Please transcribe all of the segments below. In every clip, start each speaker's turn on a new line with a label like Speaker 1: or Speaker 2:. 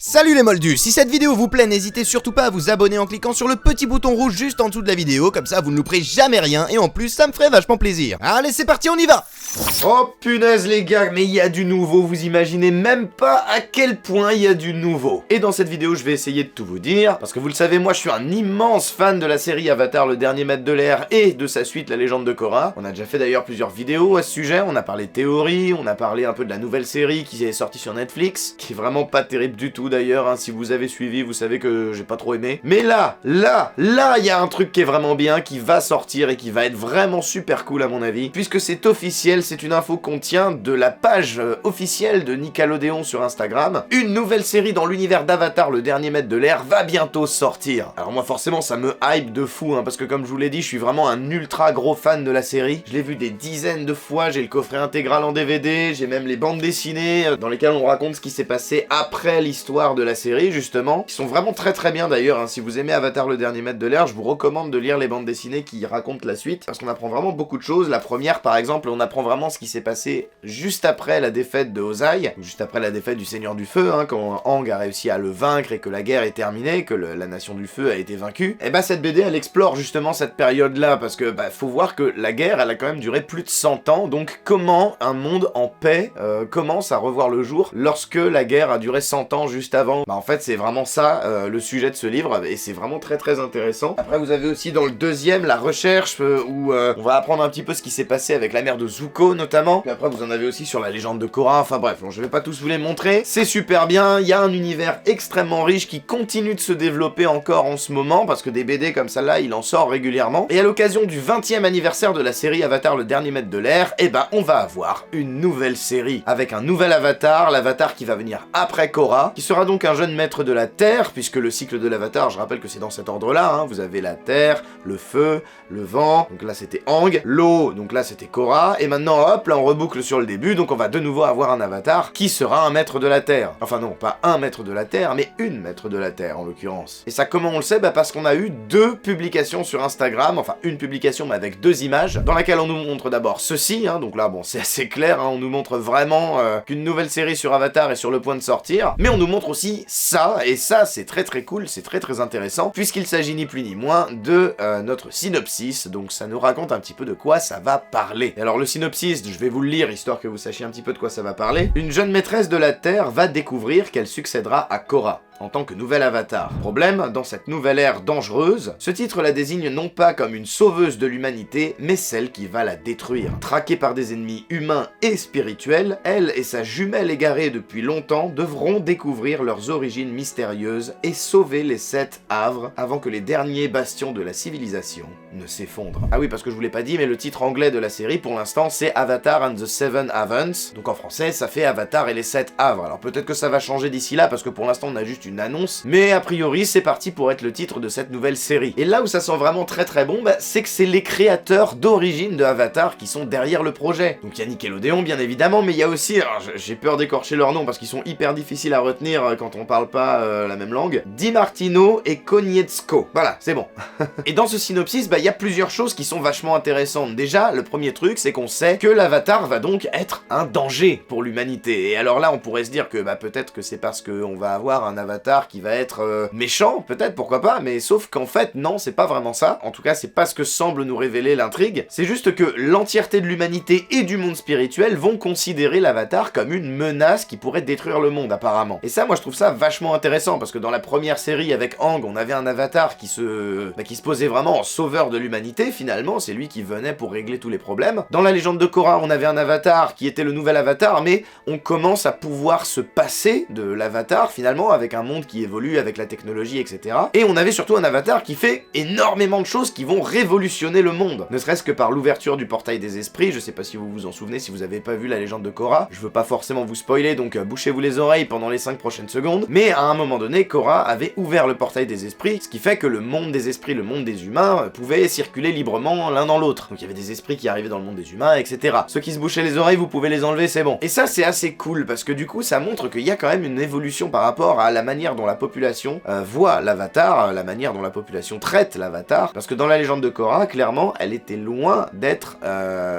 Speaker 1: Salut les moldus, si cette vidéo vous plaît, n'hésitez surtout pas à vous abonner en cliquant sur le petit bouton rouge juste en dessous de la vidéo, comme ça vous ne louperez jamais rien et en plus ça me ferait vachement plaisir. Allez c'est parti, on y va!
Speaker 2: Oh punaise les gars, mais il y a du nouveau, vous imaginez même pas à quel point il y a du nouveau. Et dans cette vidéo je vais essayer de tout vous dire, parce que vous le savez, moi je suis un immense fan de la série Avatar, le dernier maître de l'air et de sa suite, la légende de Korra. On a déjà fait d'ailleurs plusieurs vidéos à ce sujet, on a parlé théorie, on a parlé un peu de la nouvelle série qui est sortie sur Netflix, qui est vraiment pas terrible du tout d'ailleurs, hein. Si vous avez suivi, vous savez que j'ai pas trop aimé. Mais là, il y a un truc qui est vraiment bien, qui va sortir et qui va être vraiment super cool à mon avis, puisque c'est officiel, c'est une info qu'on tient de la page officielle de Nickelodeon sur Instagram. Une nouvelle série dans l'univers d'Avatar, le dernier maître de l'air, va bientôt sortir. Alors moi forcément ça me hype de fou, hein, parce que comme je vous l'ai dit, je suis vraiment un ultra gros fan de la série. Je l'ai vu des dizaines de fois, j'ai le coffret intégral en DVD, j'ai même les bandes dessinées dans lesquelles on raconte ce qui s'est passé après l'histoire de la série justement, qui sont vraiment très bien d'ailleurs, hein. Si vous aimez Avatar le dernier maître de l'air, je vous recommande de lire les bandes dessinées qui racontent la suite, parce qu'on apprend vraiment beaucoup de choses. La première par exemple, on apprend vraiment ce qui s'est passé juste après la défaite de Ozai, juste après la défaite du Seigneur du Feu, hein, quand Aang a réussi à le vaincre et que la guerre est terminée, que la Nation du Feu a été vaincue. Et bah cette BD elle explore justement cette période là, parce que bah faut voir que la guerre elle a quand même duré plus de 100 ans, donc comment un monde en paix commence à revoir le jour lorsque la guerre a duré 100 ans juste avant. Bah en fait c'est vraiment ça le sujet de ce livre, et c'est vraiment très intéressant. Après vous avez aussi dans le deuxième la recherche où on va apprendre un petit peu ce qui s'est passé avec la mère de Zuko notamment. Puis après vous en avez aussi sur la légende de Korra, enfin bref, bon, je vais pas tous vous les montrer. C'est super bien, il y a un univers extrêmement riche qui continue de se développer encore en ce moment, parce que des BD comme ça là, il en sort régulièrement. Et à l'occasion du 20e anniversaire de la série Avatar le dernier maître de l'air, et ben on va avoir une nouvelle série, avec un nouvel avatar, l'avatar qui va venir après Korra, qui sera donc un jeune maître de la Terre, puisque le cycle de l'avatar, je rappelle que c'est dans cet ordre-là, hein. Vous avez la Terre, le feu, le vent, donc là c'était Aang, l'eau, donc là c'était Korra, et maintenant hop, là on reboucle sur le début, donc on va de nouveau avoir un avatar qui sera un maître de la Terre. Enfin non, pas un maître de la Terre, mais une maître de la Terre en l'occurrence. Et ça comment on le sait? Bah parce qu'on a eu deux publications sur Instagram, enfin une publication mais avec deux images, dans laquelle on nous montre d'abord ceci, hein, donc là bon c'est assez clair, hein, on nous montre vraiment qu'une nouvelle série sur Avatar est sur le point de sortir, mais on nous montre aussi ça, et ça c'est très cool, c'est très intéressant, puisqu'il s'agit ni plus ni moins de notre synopsis, donc ça nous raconte un petit peu de quoi ça va parler. Et alors le synopsis, je vais vous le lire histoire que vous sachiez un petit peu de quoi ça va parler. Une jeune maîtresse de la Terre va découvrir qu'elle succédera à Korra en tant que nouvel avatar. Problème, dans cette nouvelle ère dangereuse, ce titre la désigne non pas comme une sauveuse de l'humanité, mais celle qui va la détruire. Traquée par des ennemis humains et spirituels, elle et sa jumelle égarée depuis longtemps devront découvrir leurs origines mystérieuses et sauver les 7 havres avant que les derniers bastions de la civilisation ne s'effondrent. Ah oui, parce que je vous l'ai pas dit, mais le titre anglais de la série pour l'instant c'est Avatar and the Seven Havens, donc en français ça fait Avatar et les 7 havres. Alors peut-être que ça va changer d'ici là, parce que pour l'instant on a juste une annonce, mais a priori c'est parti pour être le titre de cette nouvelle série. Et là où ça sent vraiment très bon, bah, c'est que c'est les créateurs d'origine de Avatar qui sont derrière le projet. Donc il y a Nickelodeon bien évidemment, mais il y a aussi, alors j'ai peur d'écorcher leurs noms parce qu'ils sont hyper difficiles à retenir quand on parle pas la même langue, Di Martino et Konietzko. Voilà, c'est bon. Et dans ce synopsis, bah il y a plusieurs choses qui sont vachement intéressantes. Déjà, le premier truc, c'est qu'on sait que l'Avatar va donc être un danger pour l'humanité. Et alors là, on pourrait se dire que bah peut-être que c'est parce qu'on va avoir un Avatar qui va être méchant, peut-être, pourquoi pas, mais sauf qu'en fait, non, c'est pas vraiment ça. En tout cas, c'est pas ce que semble nous révéler l'intrigue. C'est juste que l'entièreté de l'humanité et du monde spirituel vont considérer l'Avatar comme une menace qui pourrait détruire le monde, apparemment. Et ça, moi, je trouve ça vachement intéressant, parce que dans la première série avec Aang, on avait un Avatar qui se posait vraiment en sauveur de l'humanité, finalement, c'est lui qui venait pour régler tous les problèmes. Dans la légende de Korra, on avait un Avatar qui était le nouvel Avatar, mais on commence à pouvoir se passer de l'Avatar, finalement, avec un monde qui évolue avec la technologie, etc. Et on avait surtout un Avatar qui fait énormément de choses qui vont révolutionner le monde. Ne serait-ce que par l'ouverture du portail des esprits, je sais pas si vous vous en souvenez, si vous avez pas vu la légende de Korra, je veux pas forcément vous spoiler, donc bouchez-vous les oreilles pendant les 5 prochaines secondes, mais à un moment donné, Korra avait ouvert le portail des esprits, ce qui fait que le monde des esprits, le monde des humains, pouvait pouvaient circuler librement l'un dans l'autre. Donc il y avait des esprits qui arrivaient dans le monde des humains, etc. Ceux qui se bouchaient les oreilles, vous pouvez les enlever, c'est bon. Et ça, c'est assez cool, parce que du coup, ça montre qu'il y a quand même une évolution par rapport à la manière dont la population voit l'Avatar, la manière dont la population traite l'Avatar, parce que dans la légende de Korra, clairement, elle était loin d'être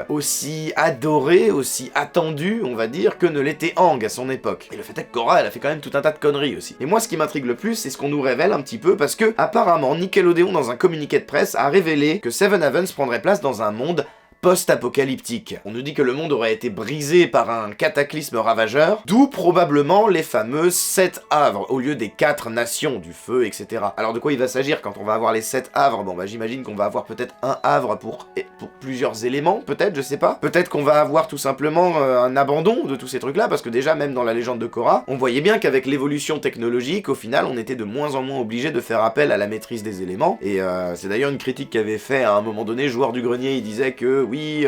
Speaker 2: aussi adorée, aussi attendue, on va dire, que ne l'était Aang à son époque. Et le fait est que Korra, elle a fait quand même tout un tas de conneries aussi. Et moi, ce qui m'intrigue le plus, c'est ce qu'on nous révèle un petit peu, parce que, apparemment, Nickelodeon, dans un communiqué de presse, a révélé que Seven Heavens prendrait place dans un monde post-apocalyptique. On nous dit que le monde aurait été brisé par un cataclysme ravageur, d'où probablement les fameux 7 havres, au lieu des 4 nations du feu, etc. Alors de quoi il va s'agir quand on va avoir les 7 havres? Bon bah j'imagine qu'on va avoir peut-être un havre pour plusieurs éléments, peut-être, je sais pas. Peut-être qu'on va avoir tout simplement un abandon de tous ces trucs-là, parce que déjà même dans la légende de Korra, on voyait bien qu'avec l'évolution technologique, au final, on était de moins en moins obligé de faire appel à la maîtrise des éléments, et c'est d'ailleurs une critique qu'avait fait à un moment donné Joueur du Grenier, il disait que oui,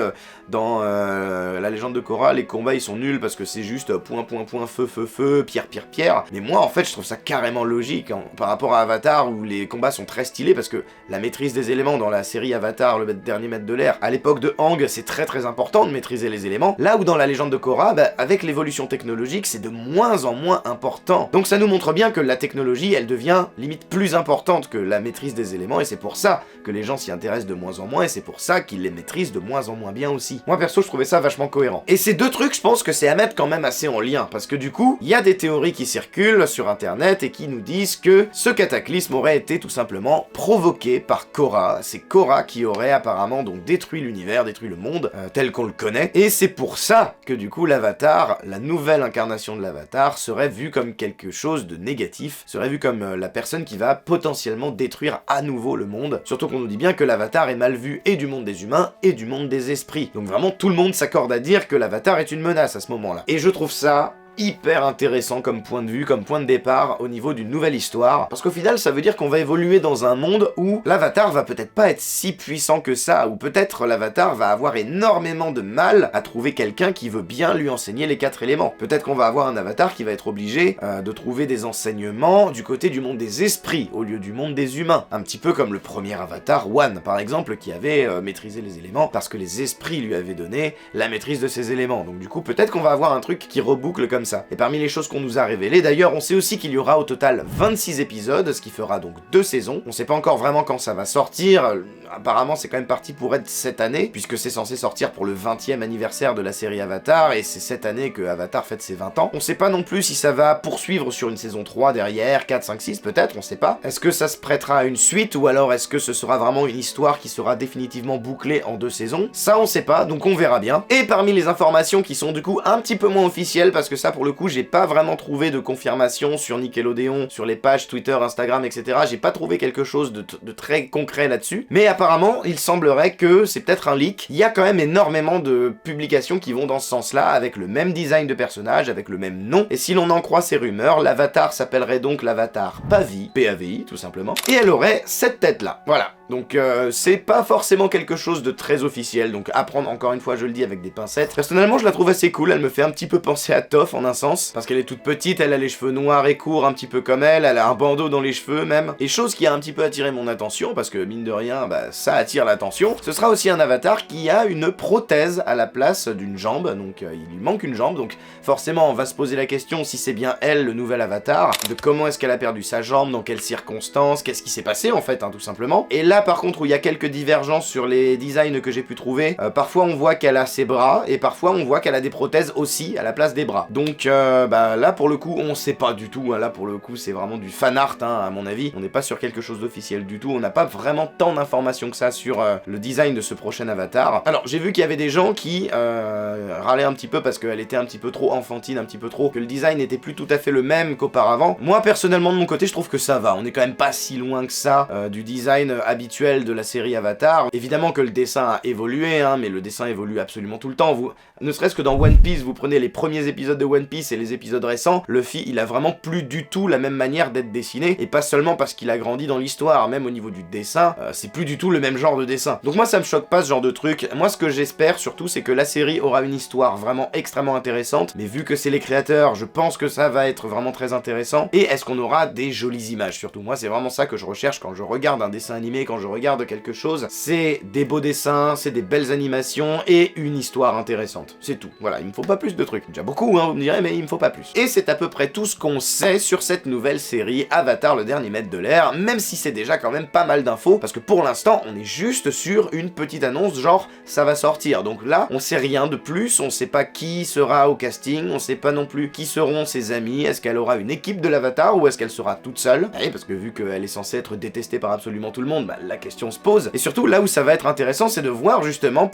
Speaker 2: dans la légende de Korra, les combats ils sont nuls parce que c'est juste point, feu, pierre. Mais moi en fait je trouve ça carrément logique par rapport à Avatar où les combats sont très stylés parce que la maîtrise des éléments dans la série Avatar, le dernier maître de l'air, à l'époque de Aang, c'est très important de maîtriser les éléments. Là où dans la légende de Korra, bah, avec l'évolution technologique, c'est de moins en moins important. Donc ça nous montre bien que la technologie, elle devient limite plus importante que la maîtrise des éléments et c'est pour ça que les gens s'y intéressent de moins en moins et c'est pour ça qu'ils les maîtrisent de moins en moins bien aussi. Moi perso je trouvais ça vachement cohérent. Et ces deux trucs je pense que c'est à mettre quand même assez en lien parce que du coup il y a des théories qui circulent sur internet et qui nous disent que ce cataclysme aurait été tout simplement provoqué par Korra. C'est Korra qui aurait apparemment donc détruit l'univers, détruit le monde tel qu'on le connaît et c'est pour ça que du coup l'Avatar, la nouvelle incarnation de l'Avatar serait vue comme quelque chose de négatif, serait vue comme la personne qui va potentiellement détruire à nouveau le monde. Surtout qu'on nous dit bien que l'Avatar est mal vu et du monde des humains et du monde des esprits. Donc vraiment tout le monde s'accorde à dire que l'Avatar est une menace à ce moment-là. Et je trouve ça hyper intéressant comme point de vue, comme point de départ au niveau d'une nouvelle histoire, parce qu'au final ça veut dire qu'on va évoluer dans un monde où l'Avatar va peut-être pas être si puissant que ça, ou peut-être l'Avatar va avoir énormément de mal à trouver quelqu'un qui veut bien lui enseigner les 4 éléments. Peut-être qu'on va avoir un Avatar qui va être obligé de trouver des enseignements du côté du monde des esprits, au lieu du monde des humains. Un petit peu comme le premier Avatar, Wan par exemple, qui avait maîtrisé les éléments, parce que les esprits lui avaient donné la maîtrise de ces éléments. Donc du coup peut-être qu'on va avoir un truc qui reboucle comme ça. Et parmi les choses qu'on nous a révélées, d'ailleurs, on sait aussi qu'il y aura au total 26 épisodes, ce qui fera donc 2 saisons. On sait pas encore vraiment quand ça va sortir, apparemment c'est quand même parti pour être cette année, puisque c'est censé sortir pour le 20e anniversaire de la série Avatar, et c'est cette année que Avatar fête ses 20 ans. On sait pas non plus si ça va poursuivre sur une saison 3 derrière, 4, 5, 6 peut-être, on sait pas. Est-ce que ça se prêtera à une suite, ou alors est-ce que ce sera vraiment une histoire qui sera définitivement bouclée en 2 saisons? Ça on sait pas, donc on verra bien. Et parmi les informations qui sont du coup un petit peu moins officielles, parce que ça pour le coup j'ai pas vraiment trouvé de confirmation sur Nickelodeon, sur les pages Twitter, Instagram, etc. J'ai pas trouvé quelque chose de très concret là-dessus. Mais apparemment, il semblerait que c'est peut-être un leak. Il y a quand même énormément de publications qui vont dans ce sens-là, avec le même design de personnage, avec le même nom. Et si l'on en croit ces rumeurs, l'avatar s'appellerait donc l'avatar Pavi, P-A-V-I tout simplement. Et elle aurait cette tête-là. Voilà. Donc c'est pas forcément quelque chose de très officiel, donc à prendre encore une fois, je le dis, avec des pincettes. Personnellement je la trouve assez cool, elle me fait un petit peu penser à Toph en un sens, parce qu'elle est toute petite, elle a les cheveux noirs et courts un petit peu comme elle a un bandeau dans les cheveux même, et chose qui a un petit peu attiré mon attention, parce que mine de rien, bah ça attire l'attention. Ce sera aussi un avatar qui a une prothèse à la place d'une jambe, donc il lui manque une jambe, donc forcément on va se poser la question si c'est bien elle le nouvel avatar, de comment est-ce qu'elle a perdu sa jambe, dans quelles circonstances, qu'est-ce qui s'est passé en fait, hein, tout simplement. Et là par contre où il y a quelques divergences sur les designs que j'ai pu trouver, parfois on voit qu'elle a ses bras et parfois on voit qu'elle a des prothèses aussi à la place des bras. Donc bah là pour le coup on sait pas du tout, hein, là pour le coup c'est vraiment du fan art, hein, à mon avis. On n'est pas sur quelque chose d'officiel du tout, on n'a pas vraiment tant d'informations que ça sur le design de ce prochain avatar. Alors j'ai vu qu'il y avait des gens qui râlaient un petit peu parce qu'elle était un petit peu trop enfantine, un petit peu trop, que le design n'était plus tout à fait le même qu'auparavant. Moi personnellement de mon côté je trouve que ça va, on est quand même pas si loin que ça du design habituel de la série Avatar. Évidemment que le dessin a évolué, hein, mais le dessin évolue absolument tout le temps. Ne serait-ce que dans One Piece, vous prenez les premiers épisodes de One Piece et les épisodes récents, Luffy, il a vraiment plus du tout la même manière d'être dessiné, et pas seulement parce qu'il a grandi dans l'histoire, même au niveau du dessin, c'est plus du tout le même genre de dessin. Donc moi ça me choque pas ce genre de truc. Moi ce que j'espère surtout, c'est que la série aura une histoire vraiment extrêmement intéressante, mais vu que c'est les créateurs, je pense que ça va être vraiment très intéressant. Et est-ce qu'on aura des jolies images surtout? Moi c'est vraiment ça que je recherche quand je regarde un dessin animé, quand quand je regarde quelque chose, c'est des beaux dessins, c'est des belles animations et une histoire intéressante. C'est tout. Voilà, il me faut pas plus de trucs. Déjà beaucoup, hein, vous me direz, mais il me faut pas plus. Et c'est à peu près tout ce qu'on sait sur cette nouvelle série Avatar, le dernier maître de l'air, même si c'est déjà quand même pas mal d'infos, parce que pour l'instant, on est juste sur une petite annonce, genre, ça va sortir. Donc là, on sait rien de plus, on sait pas qui sera au casting, on sait pas non plus qui seront ses amis, est-ce qu'elle aura une équipe de l'Avatar, ou est-ce qu'elle sera toute seule? Oui, parce que vu qu'elle est censée être détestée par absolument tout le monde, bah, la question se pose. Et surtout, là où ça va être intéressant, c'est de voir justement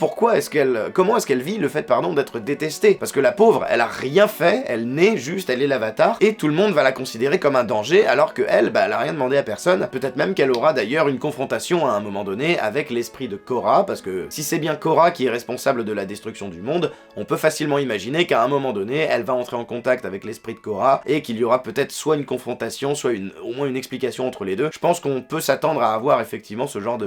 Speaker 2: comment est-ce qu'elle vit le fait, pardon, d'être détestée. Parce que la pauvre, elle a rien fait, elle naît juste, elle est l'Avatar, et tout le monde va la considérer comme un danger, alors que elle, bah, elle a rien demandé à personne. Peut-être même qu'elle aura d'ailleurs une confrontation à un moment donné avec l'esprit de Korra, parce que si c'est bien Korra qui est responsable de la destruction du monde, on peut facilement imaginer qu'à un moment donné, elle va entrer en contact avec l'esprit de Korra, et qu'il y aura peut-être soit une confrontation, soit au moins une explication entre les deux. Je pense qu'on peut s'attendre à avoir effectivement ce genre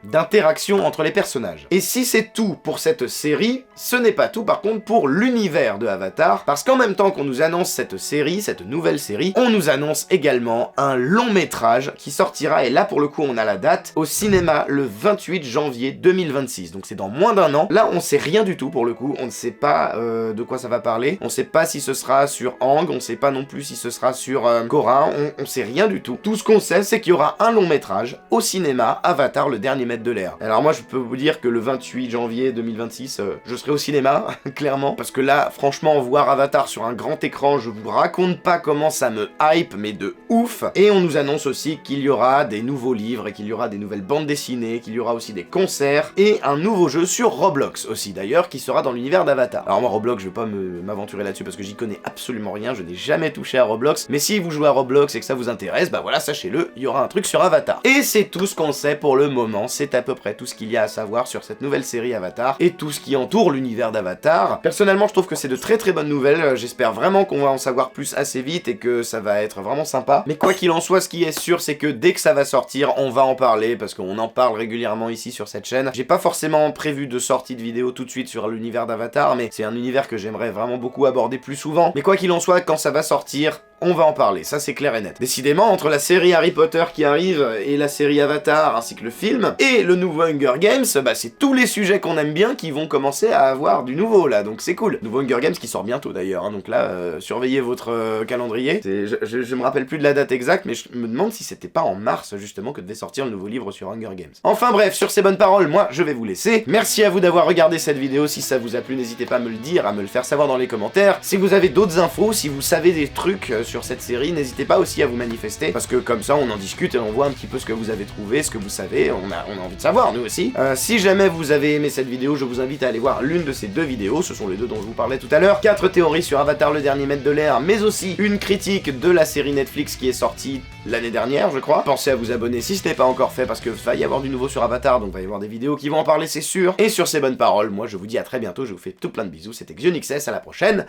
Speaker 2: d'interaction entre les personnages. Et si c'est tout pour cette série, ce n'est pas tout par contre pour l'univers de Avatar, parce qu'en même temps qu'on nous annonce cette série, cette nouvelle série, on nous annonce également un long métrage qui sortira, et là pour le coup on a la date, au cinéma le 28 janvier 2026, donc c'est dans moins d'un an. Là on sait rien du tout pour le coup, on ne sait pas de quoi ça va parler, on sait pas si ce sera sur Aang, on sait pas non plus si ce sera sur Korra, on sait rien du tout. Tout ce qu'on sait c'est qu'il y aura un long métrage au cinéma, Avatar le dernier maître de l'air. Alors moi je peux vous dire que le 28 janvier 2026 je serai au cinéma, clairement, parce que là franchement voir Avatar sur un grand écran, je vous raconte pas comment ça me hype, mais de ouf. Et on nous annonce aussi qu'il y aura des nouveaux livres, et qu'il y aura des nouvelles bandes dessinées, qu'il y aura aussi des concerts, et un nouveau jeu sur Roblox aussi d'ailleurs, qui sera dans l'univers d'Avatar. Alors moi Roblox, je vais pas m'aventurer là-dessus parce que j'y connais absolument rien, je n'ai jamais touché à Roblox, mais si vous jouez à Roblox et que ça vous intéresse, bah voilà, sachez-le, il y aura un truc sur Avatar. Et c'est tout ce qu'on sait pour le moment, c'est à peu près tout ce qu'il y a à savoir sur cette nouvelle série Avatar, et tout ce qui entoure l'univers d'Avatar. Personnellement, je trouve que c'est de très très bonnes nouvelles, j'espère vraiment qu'on va en savoir plus assez vite et que ça va être vraiment sympa. Mais quoi qu'il en soit, ce qui est sûr, c'est que dès que ça va sortir, on va en parler, parce qu'on en parle régulièrement ici sur cette chaîne. J'ai pas forcément prévu de sortie de vidéo tout de suite sur l'univers d'Avatar, mais c'est un univers que j'aimerais vraiment beaucoup aborder plus souvent. Mais quoi qu'il en soit, quand ça va sortir, on va en parler, ça c'est clair et net. Décidément, entre la série Harry Potter qui arrive, et la série Avatar, ainsi que le film, et le nouveau Hunger Games, bah c'est tous les sujets qu'on aime bien qui vont commencer à avoir du nouveau là, donc c'est cool. Nouveau Hunger Games qui sort bientôt d'ailleurs, hein, donc là, surveillez votre calendrier. Je me rappelle plus de la date exacte, mais je me demande si c'était pas en mars justement que devait sortir le nouveau livre sur Hunger Games. Enfin bref, sur ces bonnes paroles, moi je vais vous laisser. Merci à vous d'avoir regardé cette vidéo, si ça vous a plu, n'hésitez pas à me le dire, à me le faire savoir dans les commentaires. Si vous avez d'autres infos, si vous savez des trucs sur cette série, n'hésitez pas aussi à vous manifester, parce que comme ça on en discute et on voit un petit peu ce que vous avez trouvé, ce que vous savez, on a envie de savoir nous aussi. Si jamais vous avez aimé cette vidéo, je vous invite à aller voir l'une de ces deux vidéos, ce sont les deux dont je vous parlais tout à l'heure, 4 théories sur Avatar le dernier maître de l'air, mais aussi une critique de la série Netflix qui est sortie l'année dernière je crois. Pensez à vous abonner si ce n'est pas encore fait, parce que va y avoir du nouveau sur Avatar, donc va y avoir des vidéos qui vont en parler c'est sûr. Et sur ces bonnes paroles, moi je vous dis à très bientôt, je vous fais tout plein de bisous, c'était XionXS, à la prochaine,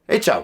Speaker 2: et ciao.